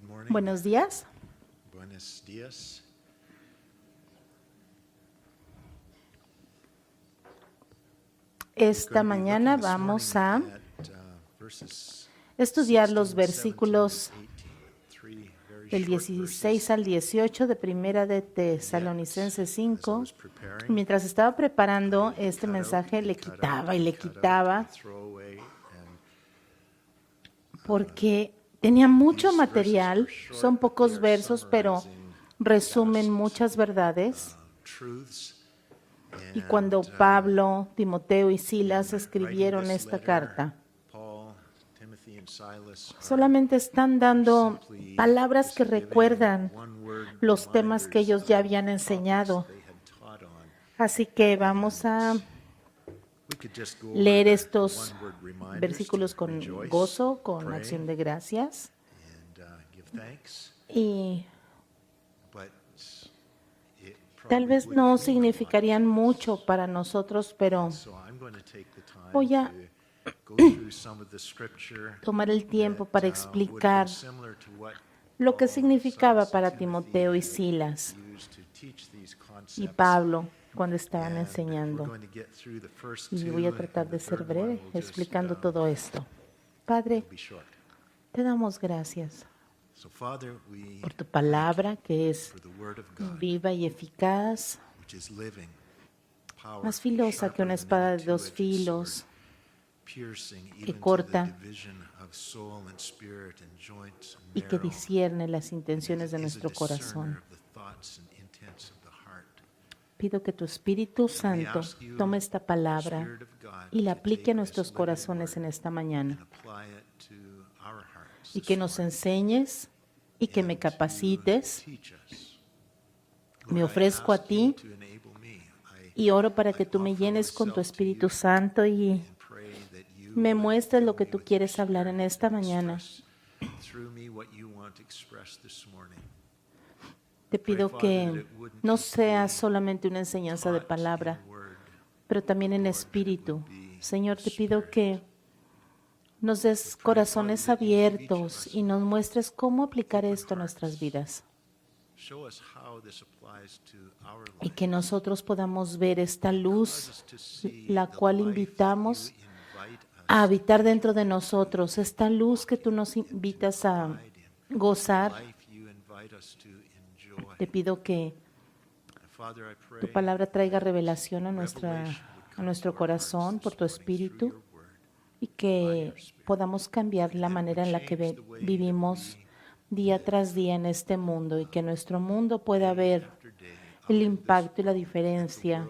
morning. Buenos días. Buenos días. Esta mañana vamos a estudiar los versículos del 16 al 18 de Primera de Tesalonicenses 5. Mientras estaba preparando este mensaje, le quitaba, porque tenía mucho material, son pocos versos, pero resumen muchas verdades. Y cuando Pablo, Timoteo y Silas escribieron esta carta, solamente están dando palabras que recuerdan los temas que ellos ya habían enseñado. Así que vamos a leer estos versículos con gozo, con acción de gracias. Y tal vez no significarían mucho para nosotros, pero voy a tomar el tiempo para explicar lo que significaba para Timoteo y Silas y Pablo cuando estaban enseñando. Y voy a tratar de ser breve explicando todo esto. Padre, te damos gracias por tu palabra que es viva y eficaz, más filosa que una espada de dos filos, que corta y que discierne las intenciones de nuestro corazón. Pido que tu Espíritu Santo tome esta palabra y la aplique a nuestros corazones en esta mañana, y que nos enseñes y que me capacites. Me ofrezco a ti y oro para que tú me llenes con tu Espíritu Santo y me muestres lo que tú quieres hablar en esta mañana. Te pido que no sea solamente una enseñanza de palabra, pero también en espíritu. Señor, te pido que nos des corazones abiertos y nos muestres cómo aplicar esto a nuestras vidas. Y que nosotros podamos ver esta luz, la cual invitamos a habitar dentro de nosotros, esta luz que tú nos invitas a gozar. Te pido que tu palabra traiga revelación a nuestro corazón por tu Espíritu y que podamos cambiar la manera en la que vivimos día tras día en este mundo y que nuestro mundo pueda ver el impacto y la diferencia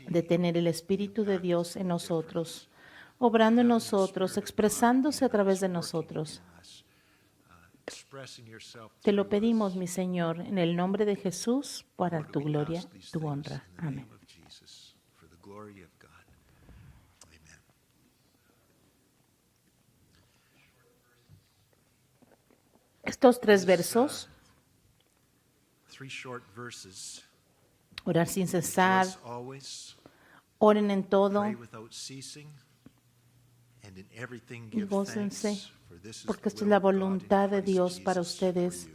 de tener el Espíritu de Dios en nosotros, obrando en nosotros, expresándose a través de nosotros. Te lo pedimos, mi Señor, en el nombre de Jesús, para tu gloria y tu honra. Amén. Estos tres versos, orar sin cesar, oren en todo y gócense, porque esta es la voluntad de Dios para ustedes.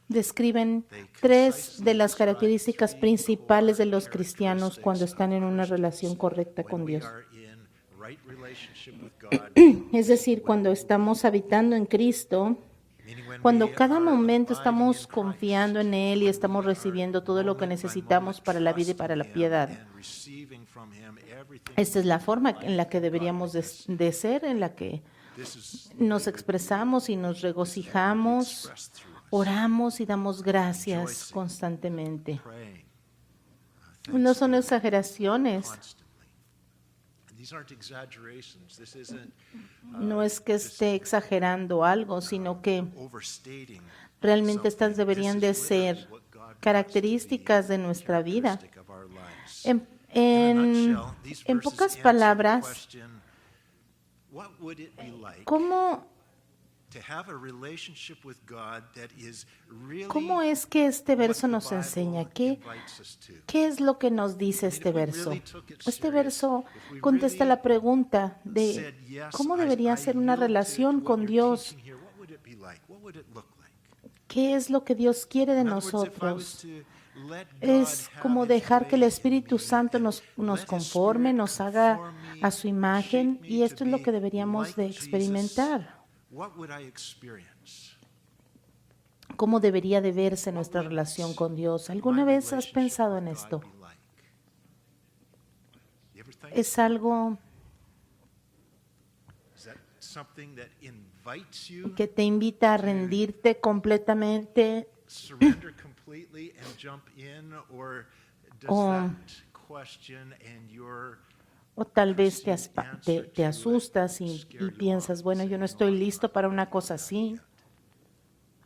Describen tres de las características principales de los cristianos cuando están en una relación correcta con Dios. Es decir, cuando estamos habitando en Cristo, cuando cada momento estamos confiando en Él y estamos recibiendo todo lo que necesitamos para la vida y para la piedad. Esta es la forma en la que deberíamos de ser, en la que nos expresamos y nos regocijamos, oramos y damos gracias constantemente. No son exageraciones. No es que esté exagerando algo, sino que realmente estas deberían de ser características de nuestra vida. En pocas palabras, ¿cómo es que este verso nos enseña? ¿Qué es lo que nos dice este verso? Este verso contesta la pregunta de cómo debería ser una relación con Dios. be like? What would it look like? ¿Qué es lo que Dios quiere de In other words, if I was nosotros? to let God Es have como his dejar que el way Espíritu in me Santo and nos let his conforme, Spirit nos haga conform me, a su imagen, shape me y to esto es lo be que deberíamos like de Jesus, experimentar. what would I experience? ¿Cómo debería de verse nuestra relación con Dios? ¿Alguna My vez has relationship pensado with en God esto? be like? You ever think Es about algo that? Is that something that invites you que te invita a rendirte completamente, surrender completely and jump in, or does o, that question and your o tal vez perceived answer te to asustas it y scare you piensas, off? bueno, Say, yo no "No, estoy I'm listo not para ready una for cosa that así"? yet."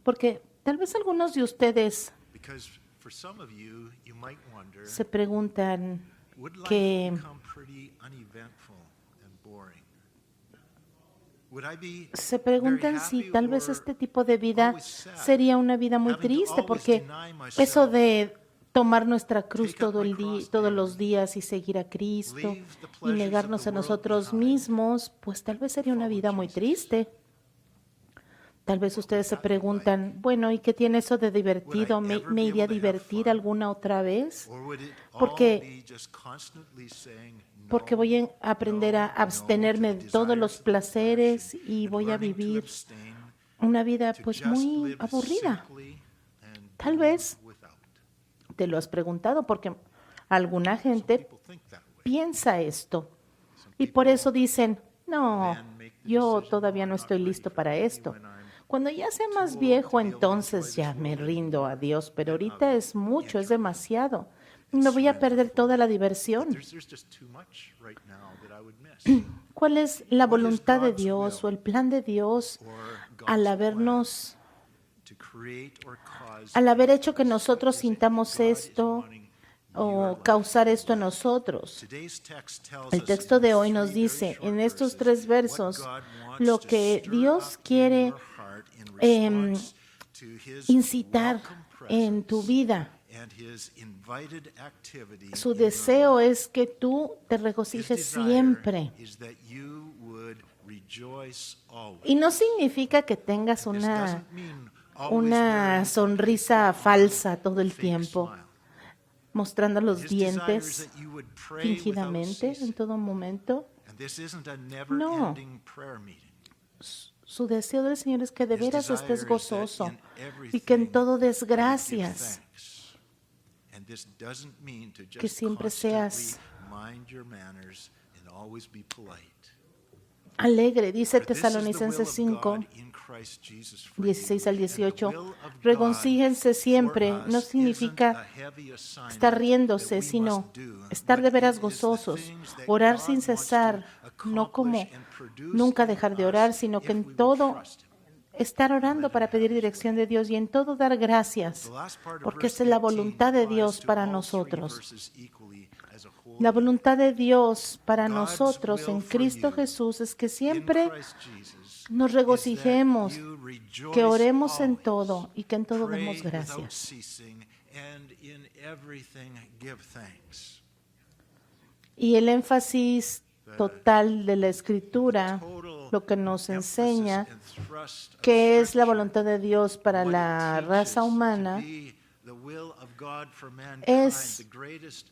Porque tal vez algunos de ustedes Because for some of you, you might wonder, se preguntan would life que become pretty uneventful and boring? Would I be se very preguntan si happy tal vez or este tipo de vida always sad? sería una vida muy Having to triste, always porque deny eso myself, de tomar nuestra cruz take up todo my el día, cross todos los daily, días y seguir a Cristo leave the y pleasures of negarnos the a world nosotros behind, mismos, pues tal vez sería una follow vida muy Jesus. triste. Tal vez What ustedes would se that be like? preguntan, bueno, ¿y qué tiene eso de divertido? Would I ever ¿Me be iría a able to have divertir fun? alguna otra vez? Or would it all Porque be just constantly saying porque no, voy a aprender a no, no to abstenerme the de todos los desires of the flesh placeres y and voy a learning to vivir abstain, una vida to pues just muy live aburrida. simply and Tal do vez without. te lo has preguntado porque alguna Some gente people think that way. piensa esto Some y por people eso dicen, no, then make the yo decision, todavía "No, no I'm not estoy ready listo for para that. Maybe esto. when I'm Cuando ya sea too más old viejo, to be able to enjoy entonces ya this me world rindo a anymore, Dios, pero then ahorita I'll es mucho, es enter demasiado. and Me voy a surrender perder toda fully." la But diversión. there's just too much right now that I would miss. ¿Cuál es la What is voluntad de God's Dios o will el plan de Dios or al God's habernos, plan to create or cause al haber hecho que this? nosotros What is it sintamos God is esto wanting o your life causar to be esto en like? nosotros? Today's text tells El us texto in de these hoy nos three very dice short en estos verses 3 what versos God wants lo to que stir Dios up in quiere your heart in em, response to his incitar welcome en tu presence vida. and his invited activity Su in your deseo life. es que tú te His regocijes desire siempre. is that you would rejoice always. Y no significa que tengas And this una, doesn't mean always wearing una a sonrisa fake falsa todo el fake tiempo, smile. mostrando los His desire is dientes that you would pray without fingidamente en ceasing. todo momento. And this isn't a never-ending prayer meeting. Su deseo del Señor es que de His veras desire estés is that gozoso in y que en everything todo des you give gracias, thanks. And this doesn't mean to que just siempre seas constantly mind your manners and always be polite. alegre. Dice For this is the will Tesalonicenses of 5, God in Christ Jesus for 16 al you. And the 18. will of God Regocíjense siempre. for No us significa isn't a heavy assignment estar riéndose, that we sino must do, estar de but veras it is the gozosos, things that orar God sin wants to cesar, no como accomplish and produce nunca in dejar de us orar, sino que if we en would todo trust Him. estar orando para pedir dirección de Dios y en todo dar gracias, The last part of porque verse esa es la 18 voluntad de applies Dios to para all three nosotros. verses equally as a whole La unit. voluntad de Dios para God's nosotros en will for Cristo you Jesús es que In siempre Christ Jesus nos is that regocijemos, you rejoice que oremos en always, todo y que en todo pray demos without gracias. ceasing, and in everything give thanks. Y el énfasis total de la Escritura, Total lo que nos emphasis enseña and thrust of que es la Scripture, voluntad de Dios para what it la teaches raza to humana, be the will of God for mankind, es- the greatest,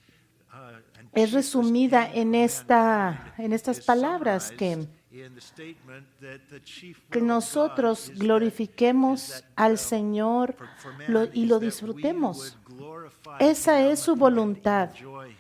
and es chiefest resumida end en of mankind, en estas is palabras summarized in the statement that the chief que will of God nosotros is that- glorifiquemos is that, al Señor for man y is lo that we disfrutemos. would glorify Esa Him es su and voluntad, enjoy Him.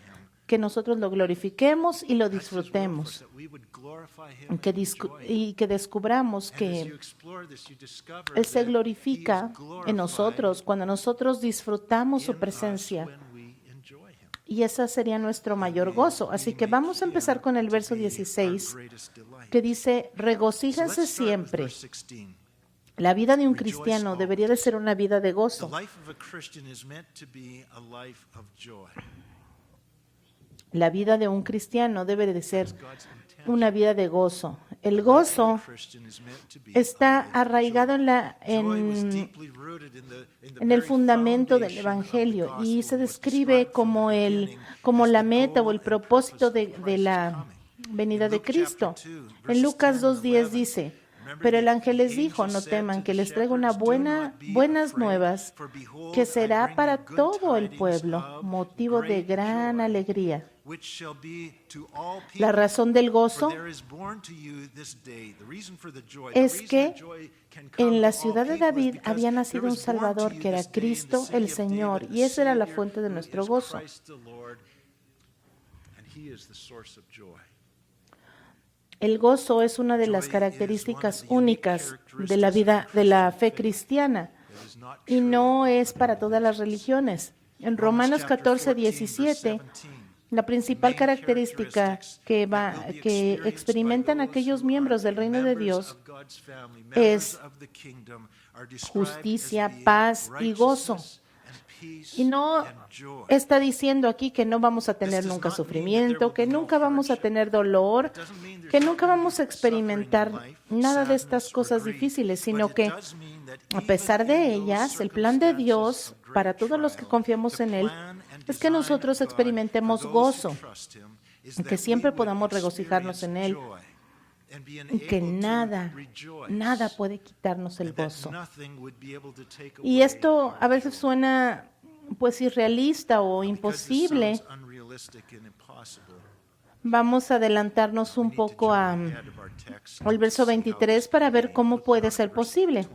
que nosotros lo glorifiquemos y lo That's His will for us, disfrutemos, that we would glorify Him que and enjoy Him. y que descubramos And as que you explore this, you discover Él se that glorifica He is glorified en nosotros cuando nosotros disfrutamos in su us presencia. when we enjoy Him. Y ese sería nuestro mayor gozo. Así que vamos a empezar con el verso 16, que dice, regocíjense siempre. La vida de un cristiano debería de ser una vida de gozo. La vida de un cristiano debe de ser una vida de gozo. El gozo está arraigado en el fundamento del Evangelio y se describe como la meta o el propósito de la venida de Cristo. En Lucas 2:10 dice, Pero el ángel les dijo, no teman, que les traigo buenas nuevas, que será para todo el pueblo motivo de gran alegría. La razón del gozo es que en la ciudad de David había nacido un Salvador que era Cristo el Señor, y esa era la fuente de nuestro gozo. El gozo es una de las características únicas de la vida de la fe cristiana y no es para todas las religiones. En Romanos 14:17, la principal característica que experimentan aquellos miembros del reino de Dios es justicia, paz y gozo. Y no está diciendo aquí que no vamos a tener nunca sufrimiento, que nunca vamos a tener dolor, que nunca vamos a experimentar nada de estas cosas difíciles, sino que a pesar de ellas, el plan de Dios para todos los que confiamos en Él es que nosotros experimentemos gozo, que siempre podamos regocijarnos en Él y que nada puede quitarnos el gozo. Y esto a veces suena pues irrealista o imposible. Vamos a adelantarnos un poco al verso 23 para ver cómo puede ser posible.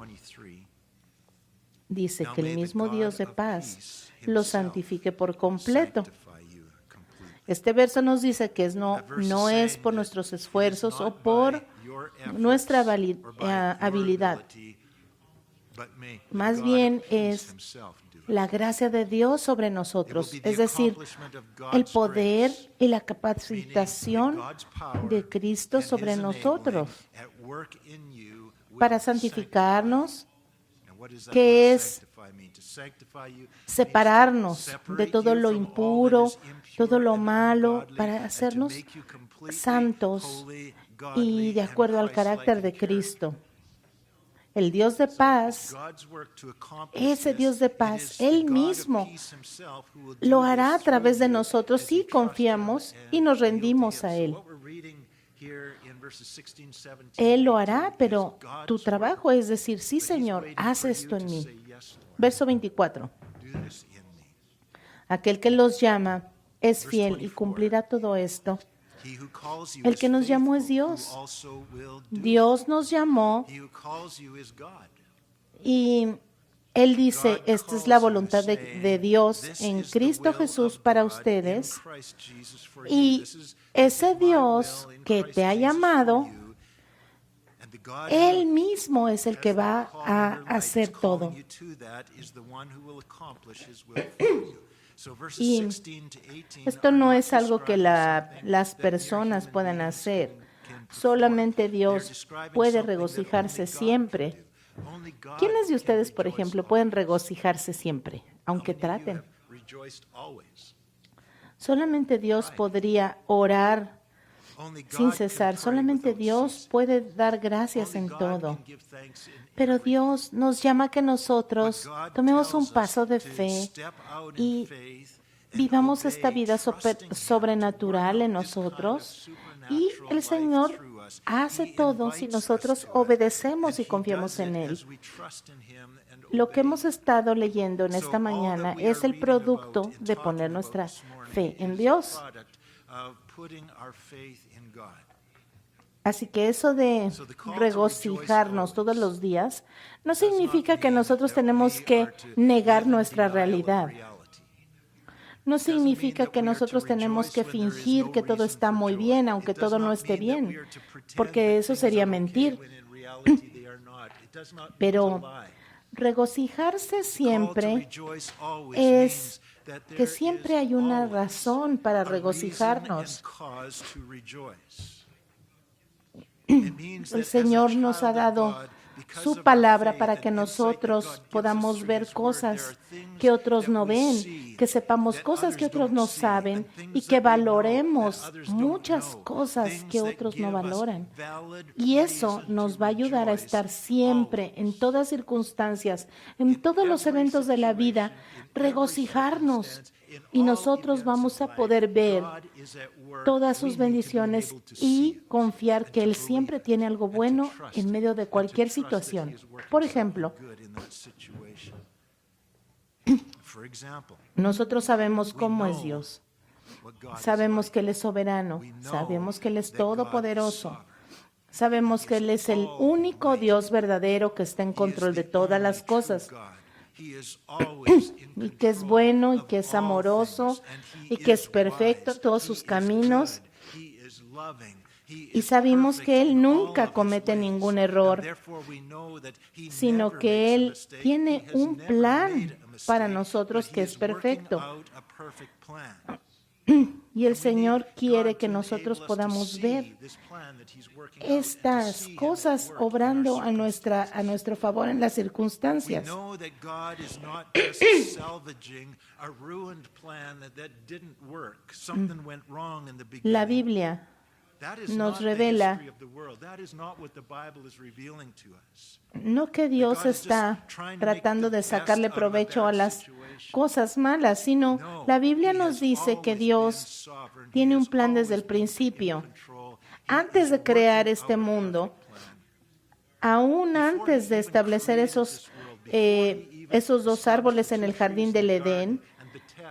Dice que el mismo Dios de paz lo santifique por completo. Este verso nos dice que no es por nuestros esfuerzos o por nuestra habilidad. Más bien es la gracia de Dios sobre nosotros, es decir, el poder y la capacitación de Cristo sobre nosotros para santificarnos, que es separarnos de todo lo impuro, todo lo malo, para hacernos santos y de acuerdo al carácter de Cristo. El Dios de paz, ese Dios de paz, Él mismo lo hará a través de nosotros si confiamos y nos rendimos a Él. Él lo hará, pero tu trabajo es decir, sí, Señor, haz esto en mí. Verso 24. Aquel que los llama es fiel y cumplirá todo esto. El que nos llamó es Dios. Dios nos llamó y Él dice, esta es la voluntad de Dios en Cristo Jesús para ustedes. Y ese Dios que te ha llamado, Él mismo es el que va a hacer todo. Y esto no es algo que las personas puedan hacer. Solamente Dios puede regocijarse siempre. ¿Quiénes de ustedes, por ejemplo, pueden regocijarse siempre, aunque traten? Solamente Dios podría orar sin cesar. Solamente Dios puede dar gracias en todo. Pero Dios nos llama a que nosotros tomemos un paso de fe y vivamos esta vida sobrenatural en nosotros. Y el Señor hace todo si nosotros obedecemos y confiamos en Él. Lo que hemos estado leyendo en esta mañana es el producto de poner nuestra fe en Dios. Así que eso de regocijarnos todos los días no significa que nosotros tenemos que negar nuestra realidad. No significa que nosotros tenemos que fingir que todo está muy bien, aunque todo no esté bien, porque eso sería mentir. Pero regocijarse siempre es que siempre hay una razón para regocijarnos. El Señor nos ha dado su palabra para que nosotros podamos ver cosas que otros no ven, que sepamos cosas que otros no saben y que valoremos muchas cosas que otros no valoran. Y eso nos va a ayudar a estar siempre, en todas circunstancias, en todos los eventos de la vida, regocijarnos. Y nosotros vamos a poder ver todas sus bendiciones y confiar que Él siempre tiene algo bueno en medio de cualquier situación. Por ejemplo, nosotros sabemos cómo es Dios. Sabemos que Él es soberano. Sabemos que Él es todopoderoso. Sabemos que Él es el único Dios verdadero que está en control de todas las cosas. Y que es bueno y que es amoroso y que es perfecto en todos sus caminos. Y sabemos que Él nunca comete ningún error, sino que Él tiene un plan para nosotros que es perfecto. Y el Señor quiere que nosotros podamos ver estas cosas obrando a nuestro favor en las circunstancias. La Biblia nos revela no que Dios está tratando de sacarle provecho a las cosas malas, sino la Biblia nos dice que Dios tiene un plan desde el principio. Antes de crear este mundo, aún antes de establecer esos dos árboles en el jardín del Edén,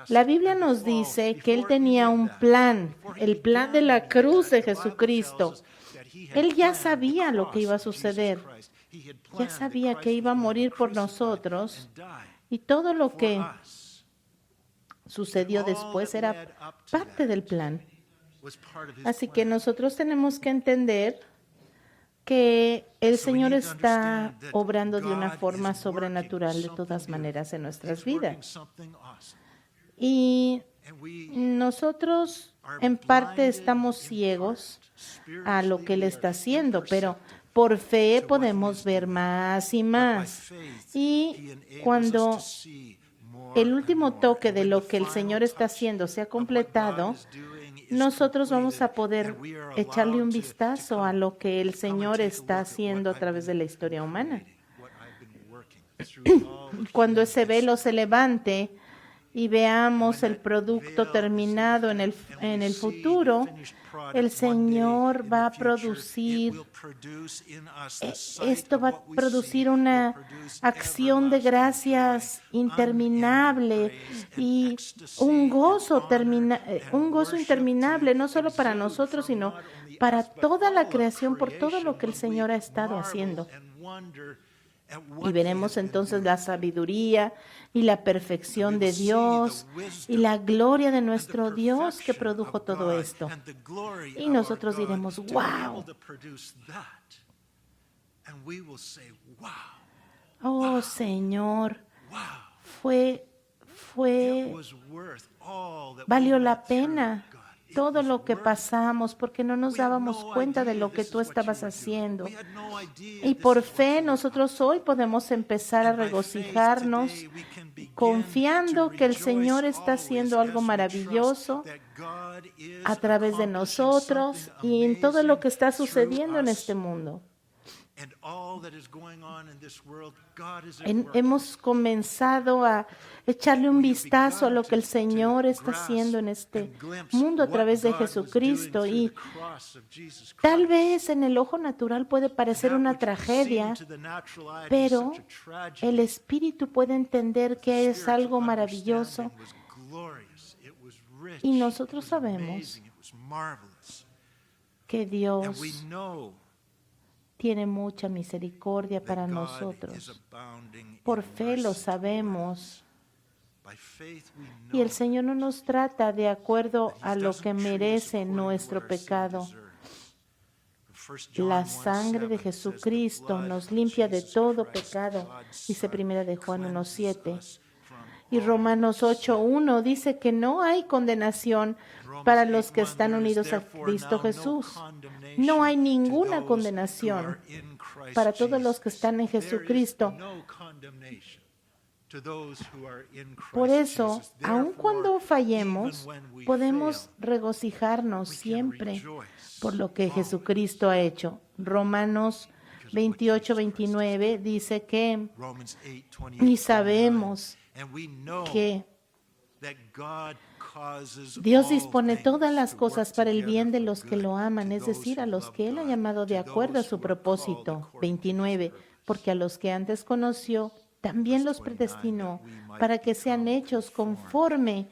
la Biblia nos dice que Él tenía un plan, el plan de la cruz de Jesucristo. Él ya sabía lo que iba a suceder, ya sabía que iba a morir por nosotros y todo lo que sucedió después era parte del plan. Así que nosotros tenemos que entender que el Señor está obrando de una forma sobrenatural de todas maneras en nuestras vidas. Y nosotros en parte estamos ciegos a lo que Él está haciendo, pero por fe podemos ver más y más. Y cuando el último toque de lo que el Señor está haciendo se ha completado, nosotros vamos a poder echarle un vistazo a lo que el Señor está haciendo a través de la historia humana. Cuando ese velo se levante y veamos el producto terminado en el futuro, el Señor va a producir, esto va a producir una acción de gracias interminable y un gozo interminable, no solo para nosotros, sino para toda la creación, por todo lo que el Señor ha estado haciendo. Y veremos entonces la sabiduría y la perfección de Dios y la gloria de nuestro Dios que produjo todo esto. Y nosotros diremos, wow. Oh Señor, valió la pena todo lo que pasamos porque no nos dábamos cuenta de lo que tú estabas haciendo. Y por fe nosotros hoy podemos empezar a regocijarnos confiando que el Señor está haciendo algo maravilloso a través de nosotros y en todo lo que está sucediendo en este mundo. Hemos comenzado a echarle un vistazo a lo que el Señor está haciendo en este mundo a través de Jesucristo y tal vez en el ojo natural puede parecer una tragedia, pero el Espíritu puede entender que es algo maravilloso y nosotros sabemos que Dios tiene mucha misericordia para nosotros. Por fe lo sabemos. Y el Señor no nos trata de acuerdo a lo que merece nuestro pecado. La sangre de Jesucristo nos limpia de todo pecado, dice 1 de Juan 1:7. Y Romanos 8:1 dice que no hay condenación para los que están unidos a Cristo Jesús. No hay ninguna condenación para todos los que están en Jesucristo. to those who are in Por Christ eso, Jesus. aun Therefore, cuando fallemos, even when we podemos fail, regocijarnos we can siempre rejoice por lo que always. Jesucristo ha hecho. Romanos 28, 29 dice que Romans 8:28, y sabemos 29. And we know que that God causes Dios all dispone things todas las to work cosas para el together bien de for los que good lo aman, to es decir, those a who los love que Él ha God, llamado de to acuerdo a those su who are called propósito. according to his 29, purpose. porque a los que antes conoció, también los predestinó para que sean hechos conforme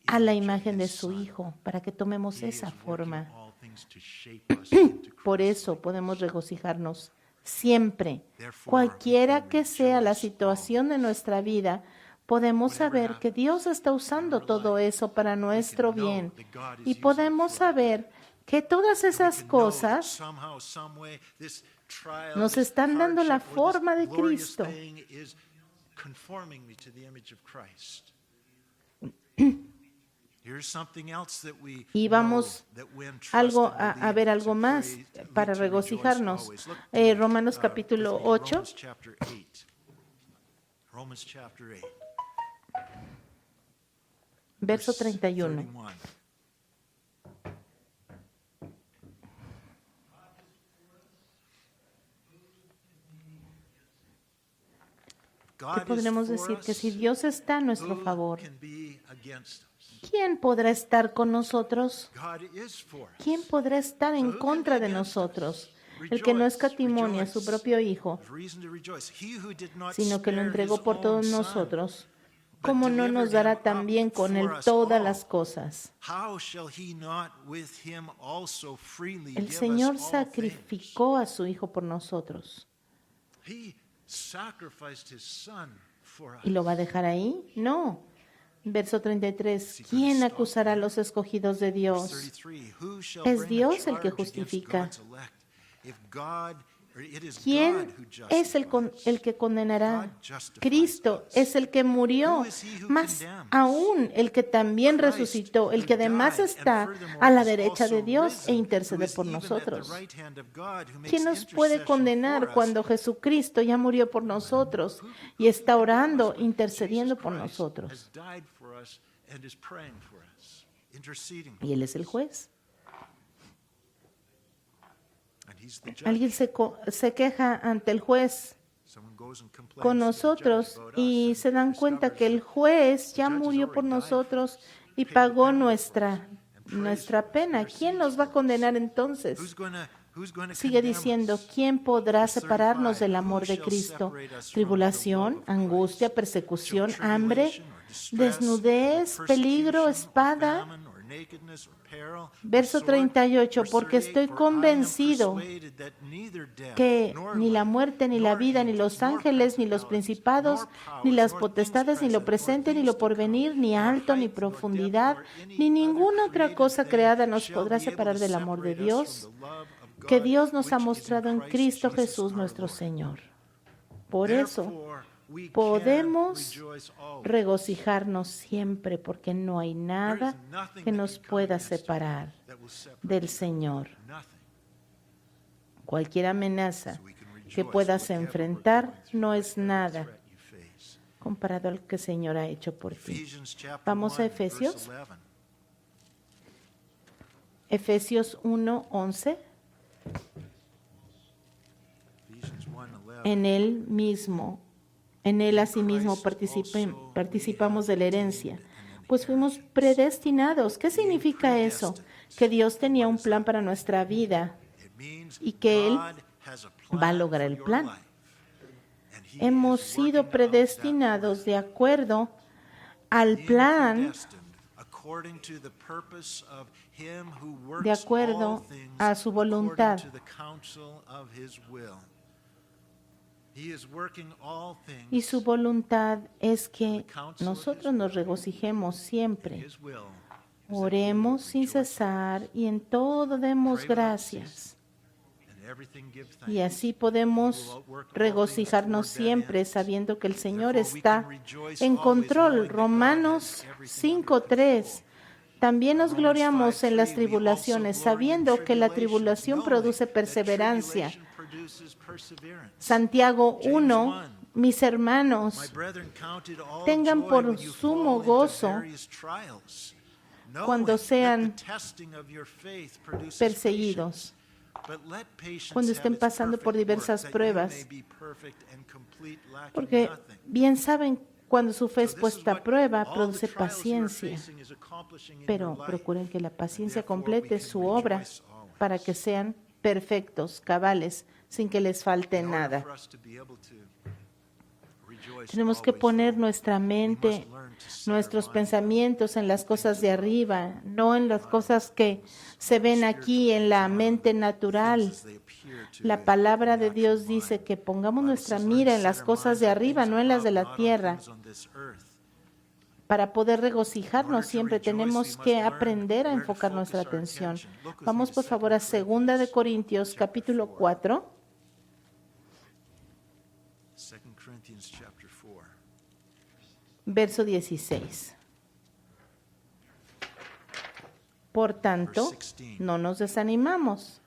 a la imagen de su Hijo, para que tomemos He is esa working forma. all things to shape us into Por Christ. eso podemos regocijarnos siempre. Therefore, Cualquiera we can que sea la rejoice situación de nuestra vida, podemos Whatever saber que Dios está usando todo eso para nuestro know bien. that God is Y using it podemos for our saber que todas And we esas can know that cosas somehow, some way, this trial, nos this están dando la hardship, or this forma de glorious Cristo. thing is conforming me to the image of Christ. Here's something else that we Y vamos know, that when algo trusted, a believed, ver to algo más praise, lead para to rejoice regocijarnos. always. Look Romanos capítulo with me, 8, Romans chapter 8. Romans chapter 8. verso verse 31. 31. ¿Qué podremos decir? Que si Dios está a nuestro favor, ¿quién podrá estar con nosotros? ¿Quién podrá estar en contra de nosotros? El que no escatimó a su propio Hijo, sino que lo entregó por todos nosotros, ¿cómo no nos dará también con Él todas las cosas? El Señor sacrificó a su Hijo por nosotros. ¿Y lo va a dejar ahí? No. Verso 33. ¿Quién acusará a los escogidos de Dios? Es Dios el que justifica. ¿Quién es el que condenará? Cristo es el que murió, más aún el que también resucitó, el que además está a la derecha de Dios e intercede por nosotros. ¿Quién nos puede condenar cuando Jesucristo ya murió por nosotros y está orando, intercediendo por nosotros? Y Él es el juez. Alguien se queja ante el juez con nosotros y se dan cuenta que el juez ya murió por nosotros y pagó nuestra pena. ¿Quién nos va a condenar entonces? Sigue diciendo, ¿quién podrá separarnos del amor de Cristo? Tribulación, angustia, persecución, hambre, desnudez, peligro, espada. Verso 38, porque estoy convencido que ni la muerte, ni la vida, ni los ángeles, ni los principados, ni las potestades, ni lo presente, ni lo porvenir, ni alto, ni profundidad, ni ninguna otra cosa creada nos podrá separar del amor de Dios, que Dios nos ha mostrado en Cristo Jesús nuestro Señor. Por eso podemos regocijarnos siempre, porque no hay nada que nos pueda separar del Señor. Cualquier amenaza que puedas enfrentar no es nada comparado al que el Señor ha hecho por ti. Vamos a Efesios. Efesios 1:11. En él asimismo participamos de la herencia, pues fuimos predestinados. ¿Qué significa eso? Que Dios tenía un plan para nuestra vida y que Él va a lograr el plan. Hemos sido predestinados de acuerdo al plan, de acuerdo a su voluntad. Y su voluntad es que nosotros nos regocijemos siempre, oremos sin cesar y en todo demos gracias. Y así podemos regocijarnos siempre sabiendo que el Señor está en control. Romanos 5:3. También nos gloriamos en las tribulaciones, sabiendo que la tribulación produce perseverancia. Santiago 1, mis hermanos My brethren, count it all tengan joy por when you sumo fall into gozo various trials, cuando knowing sean that the testing of your faith produces perseguidos, patience. But let patience cuando have estén its pasando por perfect work, diversas that you pruebas, may be perfect and complete, lacking porque nothing. bien saben cuando su fe So es this is puesta a what prueba, all the produce trials you are paciencia, facing is accomplishing in your pero life. procuren que la And paciencia therefore we complete can su obra rejoice always. para que sean perfectos, cabales, sin que les falte In order nada. for us to be able to rejoice Tenemos que always, poner though, nuestra we mente, must learn to set our nuestros mind pensamientos en las on cosas things de above, arriba, no en las not cosas on que things se ven aquí spiritual en la things, not on mente the natural. things as they appear to La the palabra de natural Dios dice mind. que pongamos The Bible nuestra says, learn mira to en set las our cosas minds de on arriba, things no en las de above, la not on tierra. things on this earth. Para poder In order regocijarnos to siempre rejoice, we tenemos must que learn aprender a where to enfocar nuestra focus our atención. attention. Look with me Vamos to por 2 favor a 2 de Corinthians Corintios chapter capítulo 4. 4. 2 Corinthians chapter 4. Verso 16. Por tanto, Verse 16. no nos desanimamos.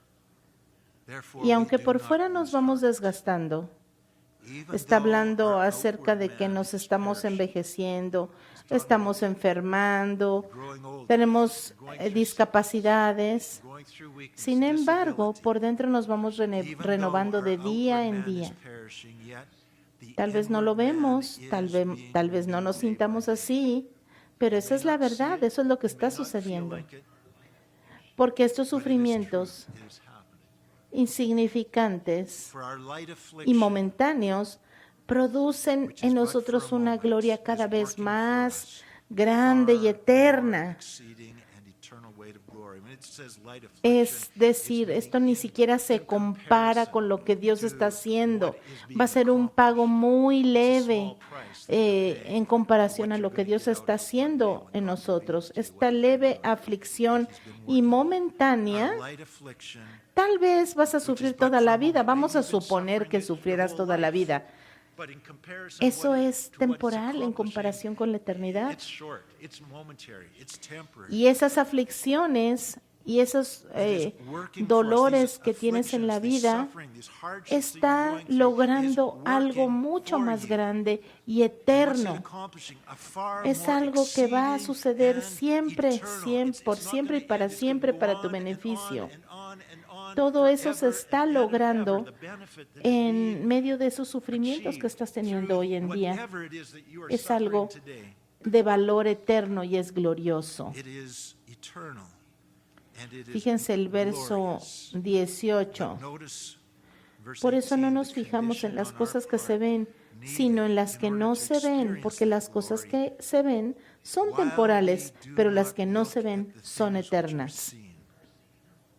Therefore Y we aunque do por not fuera nos lose vamos heart. desgastando, Even está though hablando our acerca outward de que man nos is estamos perishing. envejeciendo, He's talking estamos about enfermando, growing older, tenemos going through sickness, discapacidades. going through weakness, Sin embargo, disability. por dentro nos vamos Even renovando though de our día outward en man is día. perishing, yet the Tal vez no lo inward man vemos, is tal being vez no nos renewed day by sintamos day. así, pero You esa may es la not see verdad, it, eso es lo que you may está not feel sucediendo. like it, Porque estos but it is true, sufrimientos it is happening. insignificantes For our light y affliction, momentáneos producen which en is but for nosotros a una moment, gloria cada is vez working for más us grande y far more eterna. exceeding and eternal weight of glory. When it says light affliction, Es decir, it's esto ni meaning siquiera se in compara con lo que Dios comparison está to haciendo. what is being Va a ser un pago accomplished. muy It's a leve small price that you're paying en for comparación what a you're lo que gonna Dios get out está one day haciendo when en God reveals nosotros. to you Esta what you're leve gonna do. aflicción He's been y working. momentánea, Our light affliction, tal vez vas a which is sufrir but toda for a la vida. moment. Vamos Maybe a you've been suponer suffering que it your sufrieras whole toda la life. vida. But in comparison Eso es to what it's temporal en accomplishing, comparación con la eternidad. it's short, it's momentary, it's temporary. Y esas aflicciones y esos It is working for us. dolores These que tienes en la afflictions, these vida suffering, these hardships that está you're going through logrando is algo working mucho for más you. grande y And what's it eterno. accomplishing? A far Es more algo que va a exceeding suceder and siempre, eternal. It's por not siempre y gonna para end. It's gonna siempre go para tu on and on beneficio. and on and on Todo eso se forever está and ever. logrando The benefit that is en being medio de esos sufrimientos que achieved estás teniendo through hoy en día. whatever it is that you are Es suffering algo today, de valor eterno y es glorioso. it is eternal. And it is Fíjense el verso glorious. 18. But notice verse Por eso no 18, nos the fijamos en condition las on our cosas que se part ven, sino en las needed que in no order to se ven, experience porque that las cosas glory, que se ven son while temporales, we do pero las not que no look se at ven the son things which are eternas. seen,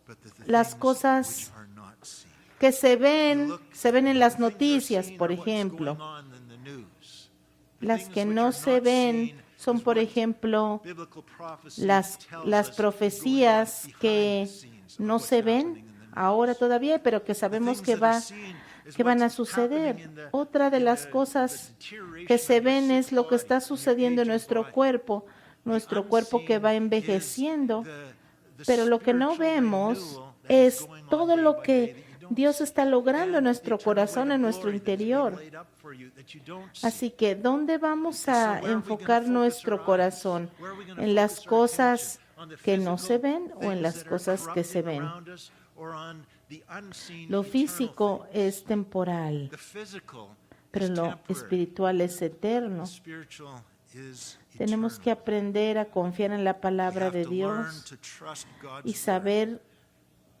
but the Las things cosas which are not seen. Que se You ven look- en las the things that are noticias, seen por are what's ejemplo. going on in the news. The Las things que which no are se not ven seen son, is por what ejemplo, biblical prophecy las tells us profecías going on que behind the scenes of no what's se happening ven in the news. ahora todavía, pero que The sabemos things que that are va seen is que van a what's suceder. happening in the- Otra de in las the cosas deterioration que se of your ven sick es lo que body, está in your sucediendo en aging nuestro body. nuestro The cuerpo que va unseen envejeciendo. is the Pero lo que no spiritual vemos renewal that is es going on todo day lo by day que that you don't Dios see. está logrando en And nuestro the eternal corazón, weight en of nuestro glory that is being interior. laid up for you that you don't see. Así que, ¿dónde vamos And so a where are we enfocar gonna focus nuestro our eyes? corazón? Where are we gonna ¿En las focus our cosas attention? On the que no se physical ven o en things las that are cosas que se corrupting ven? around us, or on the unseen, Lo eternal físico things? es temporal, The physical pero is lo temporary. espiritual es The eterno. spiritual is Tenemos que eternal. aprender a confiar en la We palabra have de to learn Dios to trust God's y word. saber Trust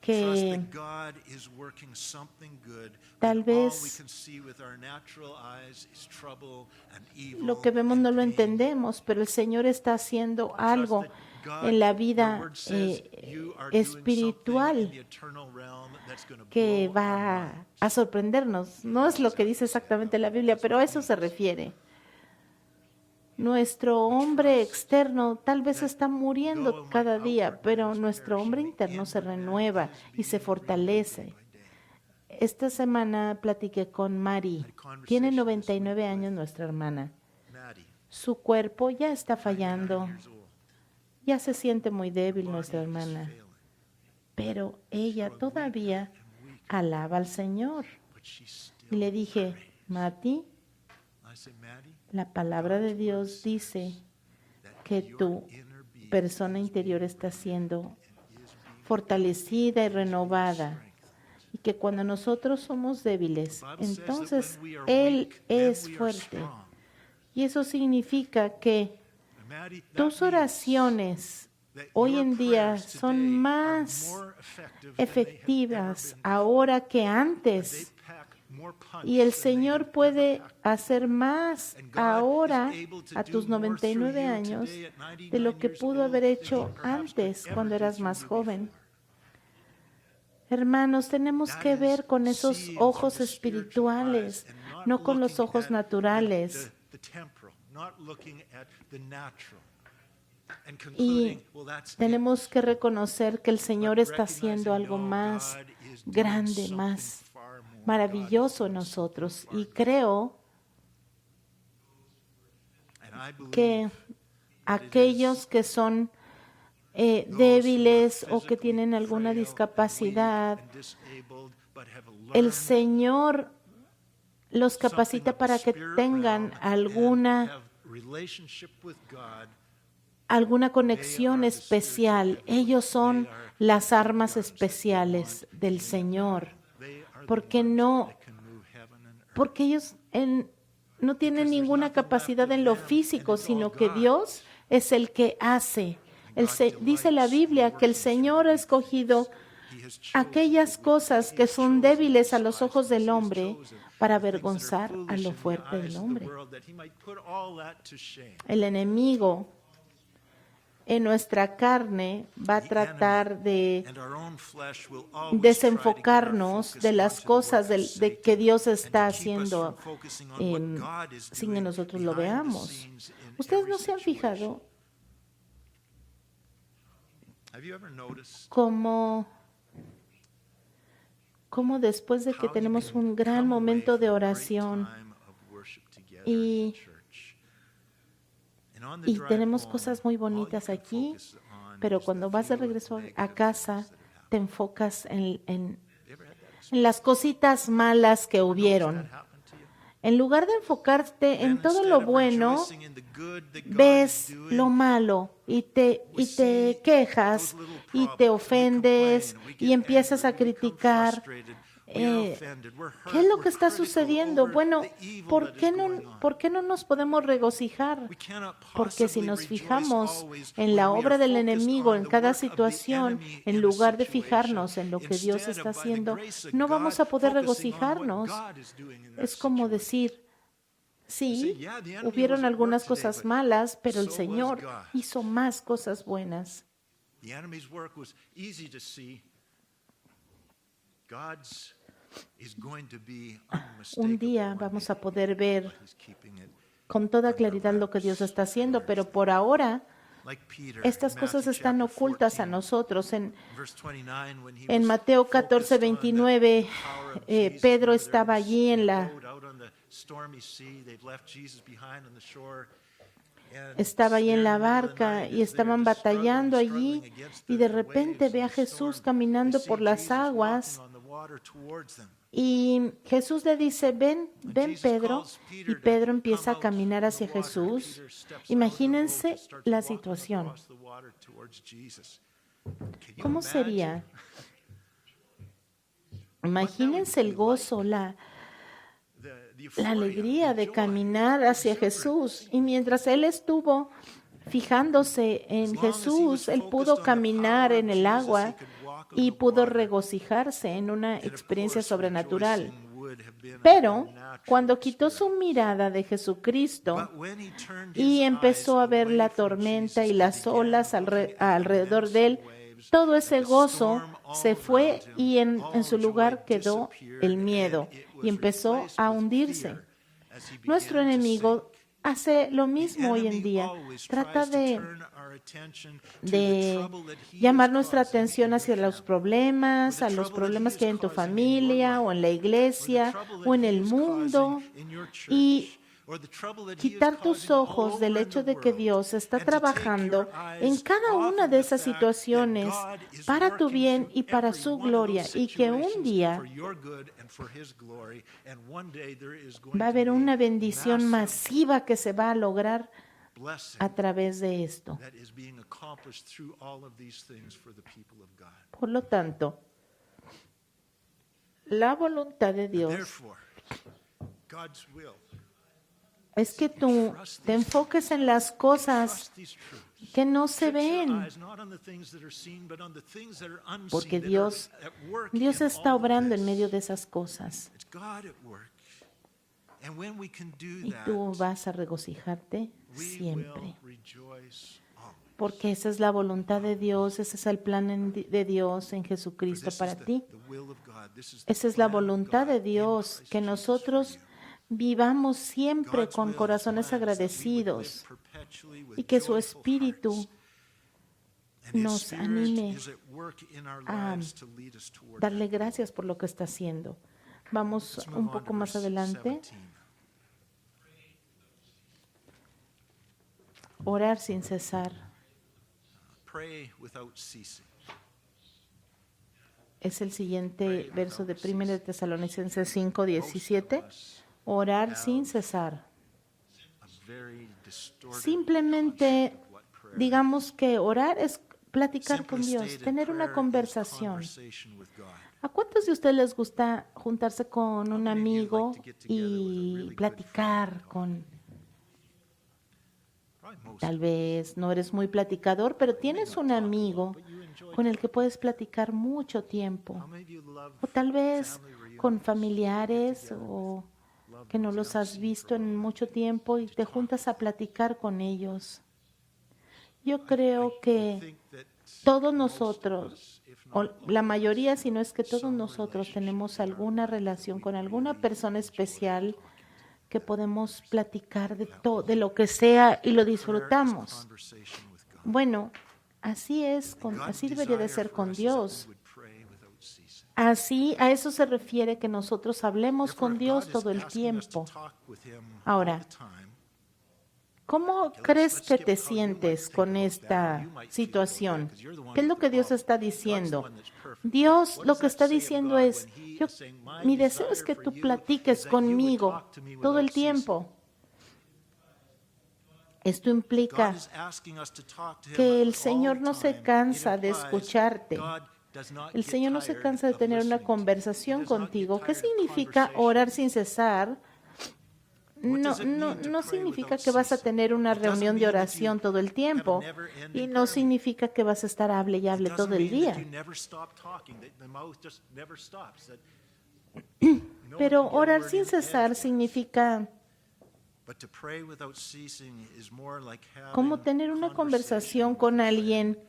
que that God is working something good tal when all we vez can see with our natural eyes is trouble and evil lo que vemos and no lo pain. entendemos, pero el Señor está haciendo Trust algo that God, en la your vida word says you are doing something espiritual in the eternal realm that's gonna que blow our va minds. a sorprendernos. No es lo que dice exactamente la Biblia, pero a eso se refiere. Nuestro hombre externo tal vez está muriendo cada día, pero nuestro hombre interno se renueva y se fortalece. Esta semana platiqué con Mari. Tiene 99 años nuestra hermana. Maddie, Su cuerpo ya está 99 fallando. years old. Ya se siente muy débil Body nuestra is hermana, failing, pero ella todavía and weak, alaba al Señor. but she's Y still le dije, praising. Mati, La palabra de Dios dice que tu persona interior está siendo fortalecida y renovada, y que cuando nosotros somos débiles, entonces Él es fuerte. Y eso significa que tus oraciones hoy en día son más efectivas ahora que antes. Y el Señor puede hacer más ahora, a tus 99 años, de lo que pudo haber hecho antes, cuando eras más joven. Hermanos, tenemos que ver con esos ojos espirituales, no con los ojos naturales. Y tenemos que reconocer que el Señor está haciendo algo más grande, más maravilloso en nosotros. Y creo que aquellos que son débiles o que tienen alguna discapacidad, el Señor los capacita para que tengan alguna conexión especial. Ellos son las armas especiales del Señor. Porque ellos no tienen ninguna capacidad en lo físico, sino que Dios es el que hace. Dice la Biblia que el Señor ha escogido aquellas cosas que son débiles a los ojos del hombre para avergonzar a lo fuerte del hombre. El enemigo en nuestra carne va a tratar de desenfocarnos de las cosas de que Dios está haciendo sin que nosotros lo veamos. ¿Ustedes no se han fijado cómo después de que tenemos un gran momento de oración y tenemos cosas muy bonitas aquí, pero cuando vas de regreso a casa te enfocas en las cositas malas que hubieron? En lugar de enfocarte en todo lo bueno, ves lo malo y te quejas y te ofendes y empiezas a criticar. ¿Qué es lo que está sucediendo? Bueno, ¿por qué no nos podemos regocijar? Porque si nos fijamos en la obra del enemigo en cada situación, en lugar de fijarnos en lo que Dios está haciendo, no vamos a poder regocijarnos. Es como decir, sí, hubieron algunas cosas malas, pero el Señor hizo más cosas buenas. Un día vamos a poder ver con toda claridad lo que Dios está haciendo, pero por ahora estas cosas están ocultas a nosotros. En Mateo 14:29, Pedro estaba allí en la barca y estaban batallando allí, y de repente ve a Jesús caminando por las aguas. Y Jesús le dice, ven Pedro, y Pedro empieza a caminar hacia Jesús. Imagínense la situación. ¿Cómo sería? Imagínense el gozo, la alegría de caminar hacia Jesús. Y mientras él estuvo fijándose en Jesús, él pudo caminar en el agua y pudo regocijarse en una experiencia sobrenatural. Pero cuando quitó su mirada de Jesucristo y empezó a ver la tormenta y las olas alrededor de él, todo ese gozo se fue y en su lugar quedó el miedo y empezó a hundirse. Nuestro enemigo hace lo mismo hoy en día. Trata de llamar nuestra atención hacia los problemas, a los problemas que hay en tu familia o en la iglesia o en el mundo. Y quitar tus ojos del hecho de que Dios está trabajando en cada una de esas situaciones para tu bien y para su gloria, y que un día va a haber una bendición masiva que se va a lograr a través de esto. Por lo tanto, la voluntad de Dios es que tú te enfoques en las cosas que no se ven, porque Dios está obrando en medio de esas cosas. Y tú vas a regocijarte siempre, porque esa es la voluntad de Dios, ese es el plan de Dios en Jesucristo para ti. Esa es la voluntad de Dios, que nosotros vivamos siempre con corazones agradecidos y que su Espíritu nos anime a darle gracias por lo que está haciendo. Vamos un poco más adelante. Orar sin cesar. Es el siguiente verso de 1 Tesalonicenses 5:17. Orar sin cesar. Simplemente digamos que orar es platicar con Dios, tener una conversación. ¿A cuántos de ustedes les gusta juntarse con un amigo y platicar con? Tal vez no eres muy platicador, pero tienes un amigo con el que puedes platicar mucho tiempo. O tal vez con familiares o que no los has visto en mucho tiempo y te juntas a platicar con ellos. Yo creo que todos nosotros, o la mayoría, si no es que todos nosotros, tenemos alguna relación con alguna persona especial que podemos platicar de lo que sea y lo disfrutamos. Bueno, así debería de ser con Dios. Así, a eso se refiere que nosotros hablemos con Dios todo el tiempo. Ahora, ¿cómo crees que te sientes con esta situación? ¿Qué es lo que Dios está diciendo? Dios lo que está diciendo es, mi deseo es que tú platiques conmigo todo el tiempo. Esto implica que el Señor no se cansa de escucharte. El Señor no se cansa de tener una conversación contigo. ¿Qué significa orar sin cesar? No significa que vas a tener una reunión de oración todo el tiempo y no significa que vas a estar hable y hable todo el día. Pero orar sin cesar significa como tener una conversación con alguien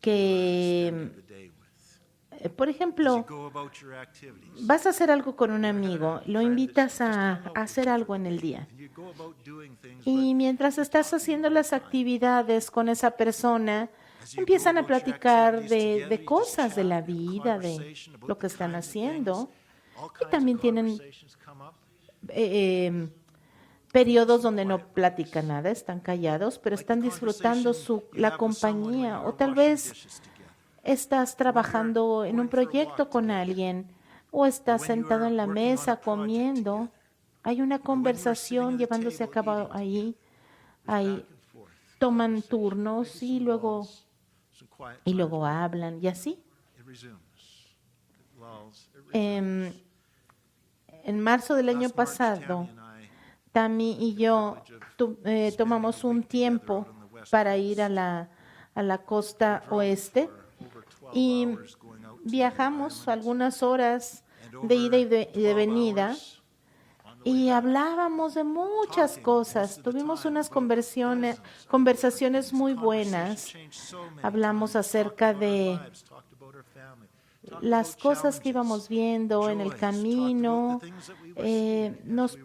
que, por ejemplo, vas a hacer algo con un amigo, lo invitas a hacer algo en el día. Y mientras estás haciendo las actividades con esa persona, empiezan a platicar de cosas de la vida, de lo que están haciendo. Y también tienen periodos donde no platican nada, están callados, pero están disfrutando la compañía. O tal vez estás trabajando en un proyecto con alguien o estás sentado en la mesa comiendo. Hay una conversación llevándose a cabo ahí. Toman turnos y luego hablan y así. En marzo del año pasado, Tammy y yo tomamos un tiempo para ir a la costa oeste y viajamos algunas horas de ida y de venida y hablábamos de muchas cosas. Tuvimos unas conversaciones muy buenas. Hablamos acerca de las cosas que íbamos viendo en el camino. Nos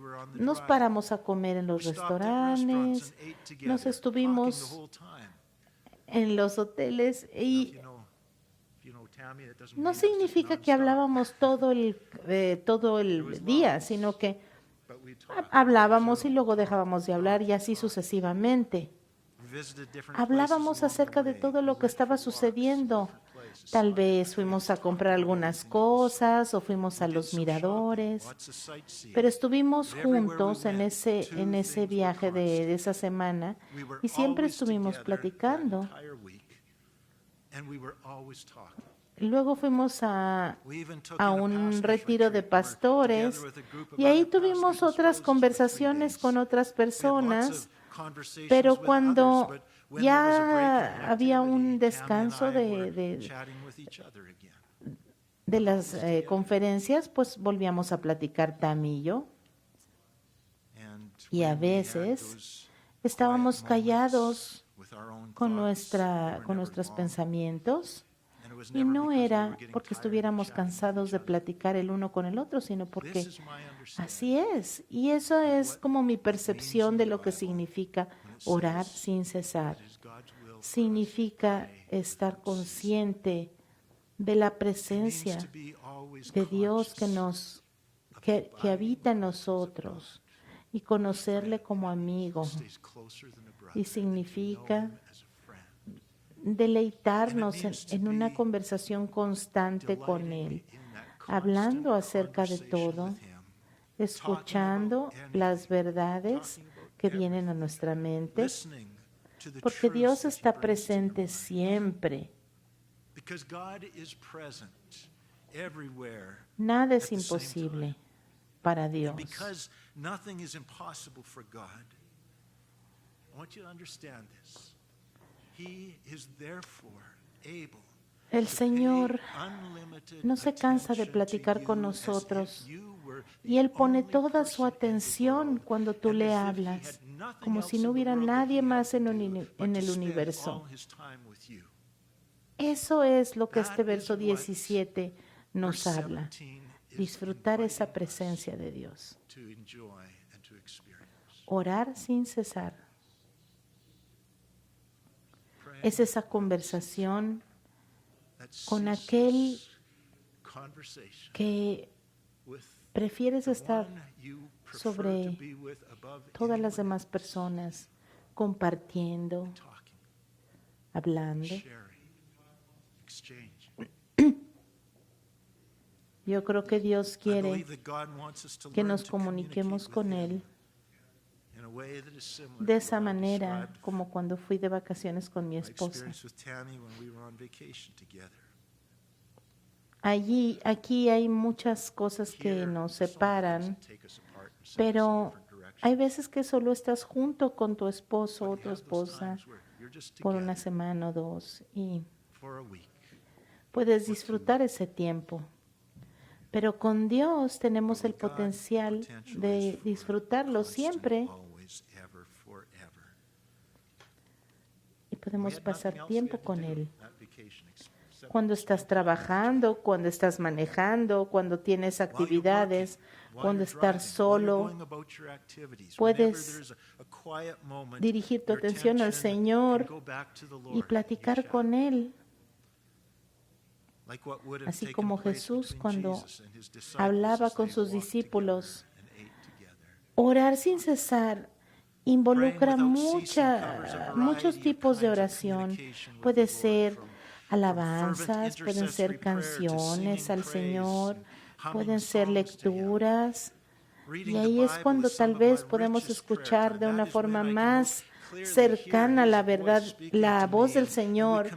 paramos a comer en los restaurantes, nos estuvimos en los hoteles y no significa que hablábamos todo el día, sino que hablábamos y luego dejábamos de hablar y así sucesivamente. Hablábamos acerca de todo lo que estaba sucediendo. Tal vez fuimos a comprar algunas cosas o fuimos a los miradores, pero estuvimos juntos en ese viaje de esa semana y siempre estuvimos platicando. Luego fuimos a un retiro de pastores y ahí tuvimos otras conversaciones con otras personas, pero cuando ya había un descanso de las conferencias, pues volvíamos a platicar Tammy y yo. Y a veces estábamos callados con nuestros pensamientos. Y no era porque estuviéramos cansados de platicar el uno con el otro, sino porque así es. Y eso es como mi percepción de lo que significa orar sin cesar. Significa estar consciente de la presencia de Dios que habita en nosotros y conocerle como amigo. Y significa deleitarnos en una conversación constante con Él, hablando acerca de todo, escuchando las verdades que vienen a nuestra mente, porque Dios está presente siempre. Nada es imposible para Dios. El Señor no se cansa de platicar con nosotros y Él pone toda su atención cuando tú le hablas, como si no hubiera nadie más en el universo. Eso es lo que este verso 17 nos habla, disfrutar esa presencia de Dios. Orar sin cesar. Es esa conversación con aquel que prefieres estar sobre todas las demás personas, compartiendo, hablando. Yo creo que Dios quiere que nos comuniquemos con Él de esa manera, como cuando fui de vacaciones con mi esposa. Aquí hay muchas cosas que nos separan, pero hay veces que solo estás junto con tu esposo o tu esposa por una semana o dos y puedes disfrutar ese tiempo. Pero con Dios tenemos el potencial de disfrutarlo siempre. Y podemos pasar tiempo con Él. Cuando estás trabajando, cuando estás manejando, cuando tienes actividades, cuando estás solo, puedes dirigir tu atención al Señor y platicar con Él. Así como Jesús cuando hablaba con sus discípulos. Orar sin cesar involucra muchos tipos de oración. Puede ser alabanzas, pueden ser canciones al Señor, pueden ser lecturas. Y ahí es cuando tal vez podemos escuchar de una forma más cercana a la verdad, la voz del Señor.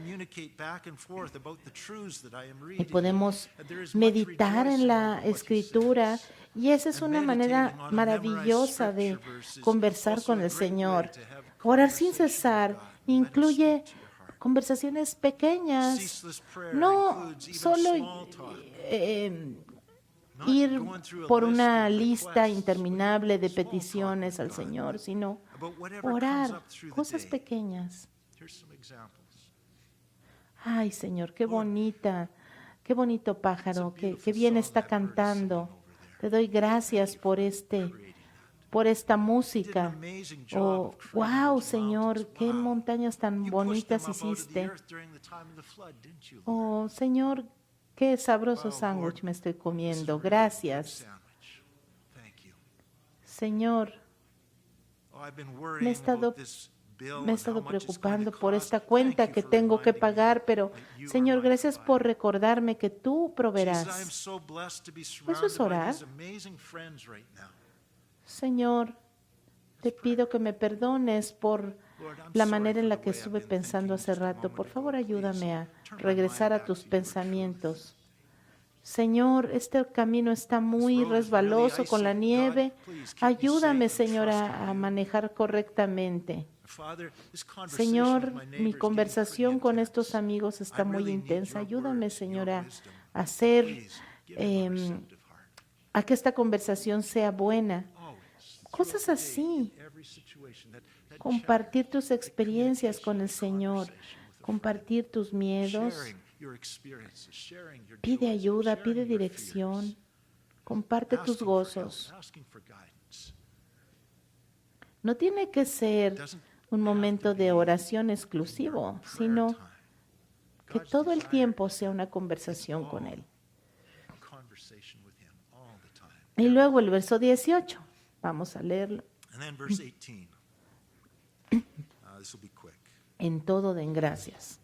Y podemos meditar en la Escritura. Y esa es una manera maravillosa de conversar con el Señor. Orar sin cesar incluye conversaciones pequeñas, no solo ir por una lista interminable de peticiones al Señor, sino orar cosas pequeñas. Ay, Señor, qué bonita, qué bonito pájaro, qué bien está cantando. Te doy gracias por esta música. Oh, wow, Señor, qué montañas tan bonitas hiciste. Oh, Señor, qué sabroso sándwich me estoy comiendo. Gracias. Señor, Oh, I've been me he worrying estado, about this bill me he and estado how much it's going to preocupando por cost. esta Thank cuenta you que for tengo que reminding me pagar, pero that you are Señor, my gracias por provider. recordarme que tú Jesus, I am proveerás. so blessed to be Eso surrounded es by orar. these amazing friends right now. Señor, te pido que me perdones por Lord, I'm la sorry manera for en the la que way I've estuve been pensando thinking hace just a rato. moment Por ago. favor, Please ayúdame a turn my regresar mind a back tus to your truth. pensamientos. Señor, este camino está This muy road is really resbaloso con la icy. nieve. God, please keep me Ayúdame, safe. I'm Señor, trusting a you. manejar correctamente. Father, this conversation with Señor, my neighbor mi is getting conversación pretty con intense. estos amigos está I muy really need intensa. your Ayúdame, words and your Señor, wisdom. a hacer, Please give him a receptive heart. a que esta conversación sea buena. Always, Cosas throughout the day, in así. every situation, that Compartir chatter, tus that experiencias con el communication, Señor. conversation with a friend. Compartir tus miedos. Sharing your experiences, sharing your Pide joys, ayuda, sharing pide your dirección. fears, Comparte tus asking for help, gozos. asking for guidance. No tiene que ser Doesn't un have momento to de be oración in your exclusivo, prayer sino time. que God's todo el desire tiempo is sea una it's conversación con all Él. conversation with him all the time. Y luego el verso 18. Vamos a leerlo. And then verse 18. This will be quick. En todo den gracias.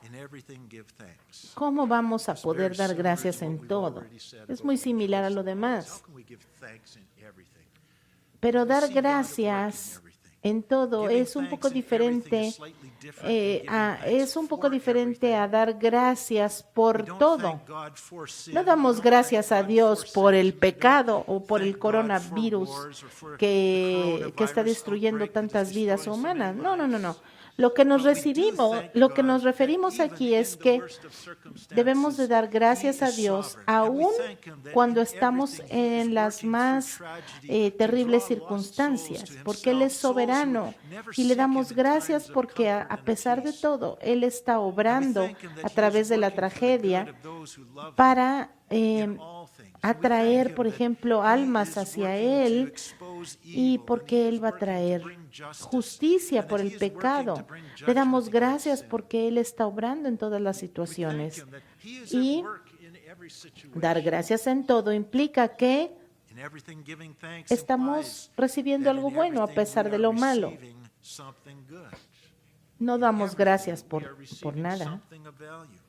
In everything give thanks. ¿Cómo vamos a It's poder very dar similar gracias to what en we've todo? already said Es about muy similar a rejoicing lo always. demás. How can we give thanks in everything? Pero We dar see God at work in gracias everything. en todo Giving es un thanks poco in everything diferente. is slightly different than giving thanks Es un poco for diferente a everything. dar gracias We por don't todo. thank God for sin. No We damos don't thank gracias a God Dios for por el sickness. We don't pecado o por el thank God for coronavirus wars or for the que está coronavirus destruyendo outbreak that is tantas vidas destroying so humanas. many No, no, no, no. lives. Lo que nos But we do recibimos, thank lo que God nos that referimos even aquí in es the que worst of circumstances, debemos de dar gracias He a is Dios sovereign. And we aún thank Him that cuando in estamos everything He is en las working más through tragedy to terribles draw lost souls circunstancias, to porque Él Himself, es souls who soberano never y le seek damos Him in gracias times of porque comfort a and of pesar de peace. todo, Él está And we obrando thank Him that a He is través de la working for the good tragedia of those who love Him para in all things. And we thank atraer, Him por that ejemplo, He almas is hacia working to Él expose y evil, and porque He Él is va a working to traer bring justice, justicia and por that el He is working to pecado. bring Le judgment damos against gracias sin. porque Él está obrando en todas las We thank situaciones. Him that He is Y at work in every situation. dar gracias en todo implica que In everything giving thanks estamos implies recibiendo that in algo bueno a everything pesar we de are lo malo. receiving something good. No In damos everything gracias we por are receiving nada. something of value.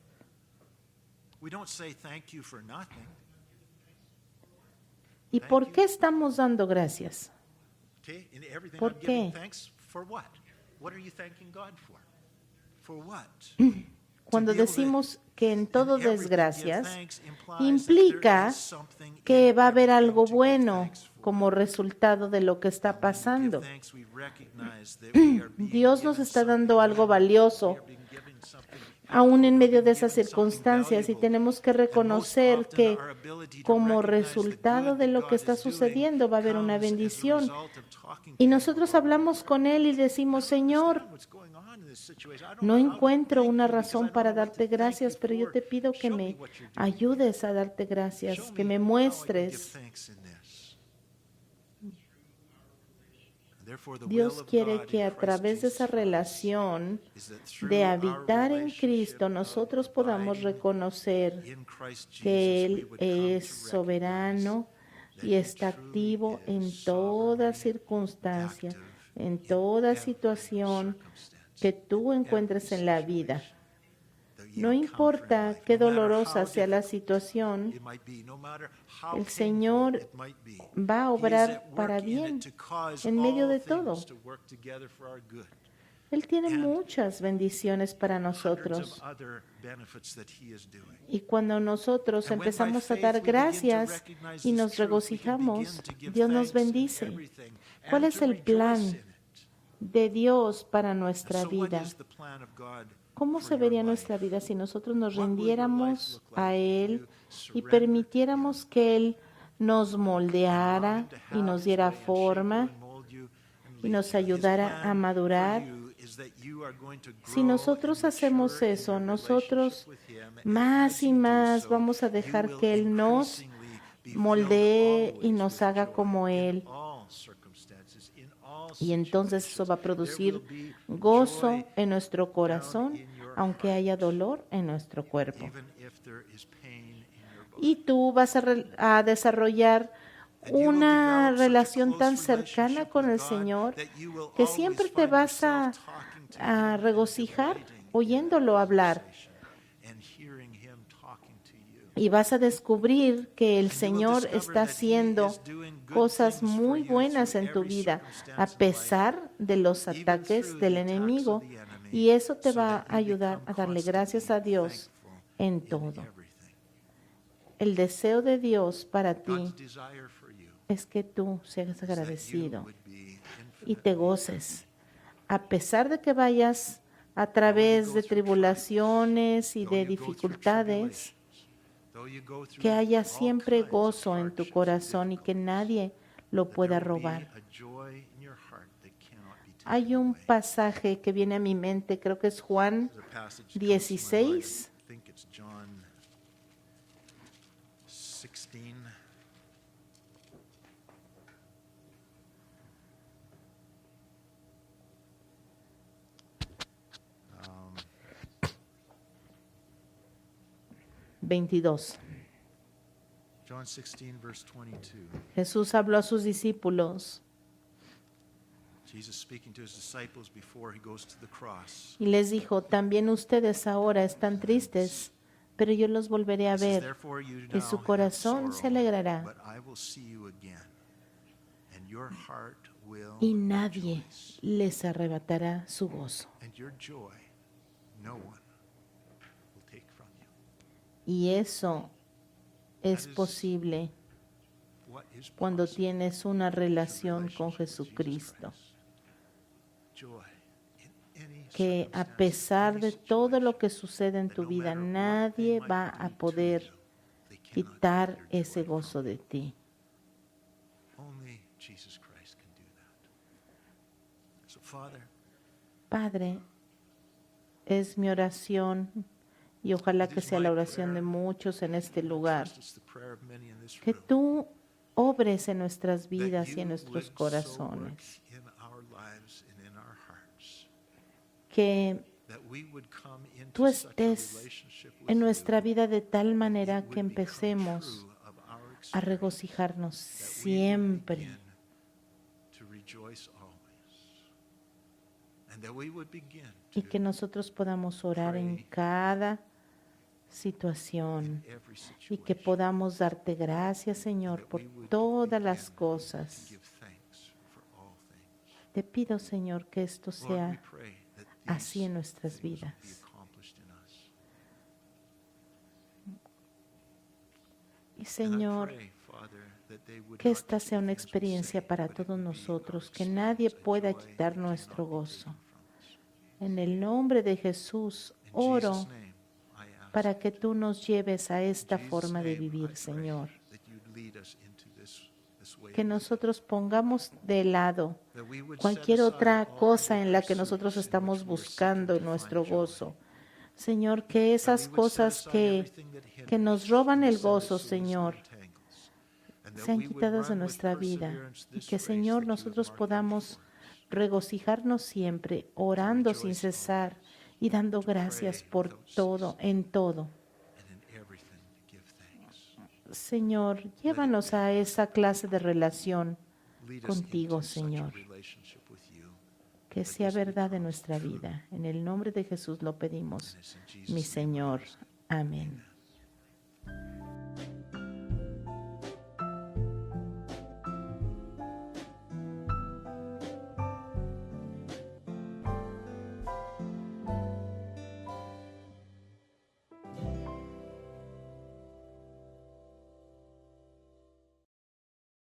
We don't say thank you for nothing. ¿Y por qué estamos dando gracias? Okay? In everything ¿Por I'm giving qué? thanks for what? What are you thanking God for? For what? Cuando To be able to- decimos que en todo in everything des give gracias, thanks implies implica that there is something que in va a haber everything algo to give bueno thanks for. como resultado de lo que está And when we give pasando. thanks, we recognize that we are being Dios nos given está something dando algo valuable. valioso, We are being given something aún en helpful. medio We're de being esas given something circunstancias, y valuable. tenemos que And most reconocer often que our ability to como recognize the resultado good de that lo que God está is doing sucediendo va a haber una comes as a bendición. result of talking to Y Him nosotros about hablamos con Él y decimos, I don't Señor, understand what's going on in this situation. I don't no know how to encuentro thank una you because I razón don't para know what to darte thank gracias, you pero yo for. te pido que Show me me what you're doing. ayudes a darte gracias, Show que me me how I can give muestres. thanks in this. And therefore, the will Dios of quiere God que in a Christ través de esa Jesus for us relación is that through de our habitar en relationship Cristo, of nosotros podamos abiding reconocer in Christ que Jesus, we Él would come es to soberano recognize y that He está truly activo en is toda sovereignly circunstancia, active en in toda every situación circumstance, que tú every encuentres en la vida. situation that you No encounter in importa life, qué no matter dolorosa how sea la difficult situación, it might be, no matter how el painful Señor it might be. va a He is obrar at para work in bien it to cause en medio all de things todo. to work together for our good. Él tiene And muchas bendiciones para Hundreds nosotros. of other benefits that He is doing. Y cuando nosotros And when by empezamos a faith dar we begin to gracias recognize y this nos truth, we can regocijamos, begin to give Dios nos thanks in bendice. everything ¿Cuál and es to el rejoice plan in it. de Dios para And nuestra so what vida? is the plan of God ¿Cómo for se your vería life? nuestra vida si nosotros nos What will your life rindiéramos look a like if Él you y surrender to permitiéramos Him que Él nos and allow moldeara Him to y have nos His diera way and shape you forma and mold you and y lead nos you? His ayudara a plan madurar? for you is that you are going to Si grow nosotros and hacemos mature in eso, your nosotros relationship with Him, and más as y you do más so, vamos a you dejar will que Él nos increasingly be filled moldee y always nos with haga joy como in Él. all circumstances, in all Y entonces eso va a situations. There producir will be gozo joy en nuestro down corazón, in your aunque haya heart, dolor en nuestro cuerpo. even if there is pain in your Y body. tú vas a desarrollar una relación tan cercana con el Señor que siempre te vas a regocijar oyéndolo hablar y vas a descubrir que el Señor está haciendo cosas muy buenas en tu vida a pesar de los ataques del enemigo, y eso te va a ayudar a darle gracias a Dios en todo. El deseo de Dios para ti es que tú seas agradecido y te goces. A pesar de que vayas a través de tribulaciones y de dificultades, que haya siempre gozo en tu corazón y que nadie lo pueda robar. Hay un pasaje que viene a mi mente, creo que es Juan 16. Um, 22. John 16, verse 22. Jesús habló a sus discípulos Jesus speaking to his disciples before he goes to the cross. y les dijo, también ustedes ahora están tristes, pero yo los volveré a He says, ver "Therefore you y now su have corazón se sorrow, alegrará but I will see you again, and your heart will y nadie rejoice, les arrebatará su gozo. and your joy no one will take from you." Y eso es posible What is cuando possible tienes una is a relación con relationship with Jesus Jesucristo, Christ. Joy in any que a circumstance, pesar any de todo lo situation, que sucede en that tu no vida, matter what nadie they might va do a to poder you, they cannot quitar take their ese joy gozo from de you. ti. Only Jesus Christ can do that. So, Father, Padre, es mi oración y ojalá it que is sea my la oración de prayer, muchos en este and I lugar, trust it's the prayer of many in this que room, tú obres en nuestras that vidas y you en nuestros would so work corazones, in our lives and in our hearts, que that we would come tú into such a estés relationship with en nuestra you, vida de tal that manera it que would become empecemos true of our a experience, regocijarnos that we would siempre begin to rejoice always, and that we would begin y que to nosotros podamos orar en pray cada situación in every y que situation, podamos darte gracias, and Señor, that por we would todas begin las to cosas. give thanks for all things. Te pido, Señor, que esto Lord, we sea pray that así these en nuestras things will be vidas. accomplished in us. Y And I Señor, pray, Father, that they would que not esta just sea be una things we experiencia say, para but it todos would be nosotros, our que nadie experience, a pueda joy quitar that nuestro cannot be gozo. taken from us. En el nombre de Jesús, In oro Jesus' name, I ask para que tú nos lleves a In esta Jesus' forma de name, I vivir, pray Señor. that you'd lead us into this way Que of living. nosotros pongamos de lado That we would set cualquier aside otra all cosa other en la que nosotros pursuits in estamos which we are buscando seeking en to nuestro find joy. gozo. Señor, que That we esas would set cosas aside everything that que nos hinders roban and el beset gozo, us so easily Señor, entangles. And that sean we would quitadas de run with nuestra vida perseverance y this que, race Señor, that you have nosotros marked out podamos for us. regocijarnos siempre, orando sin rejoice cesar always, y dando to gracias pray por without todo, ceasing, en todo. and in everything to give thanks. Señor, llévanos a esa clase de relación Lead us contigo, into such a Señor, relationship with you. que that sea this verdad en becomes nuestra true. vida. En el nombre de Jesús lo pedimos, And it's in mi Jesus' name I Señor. ask it. Amén. Amen.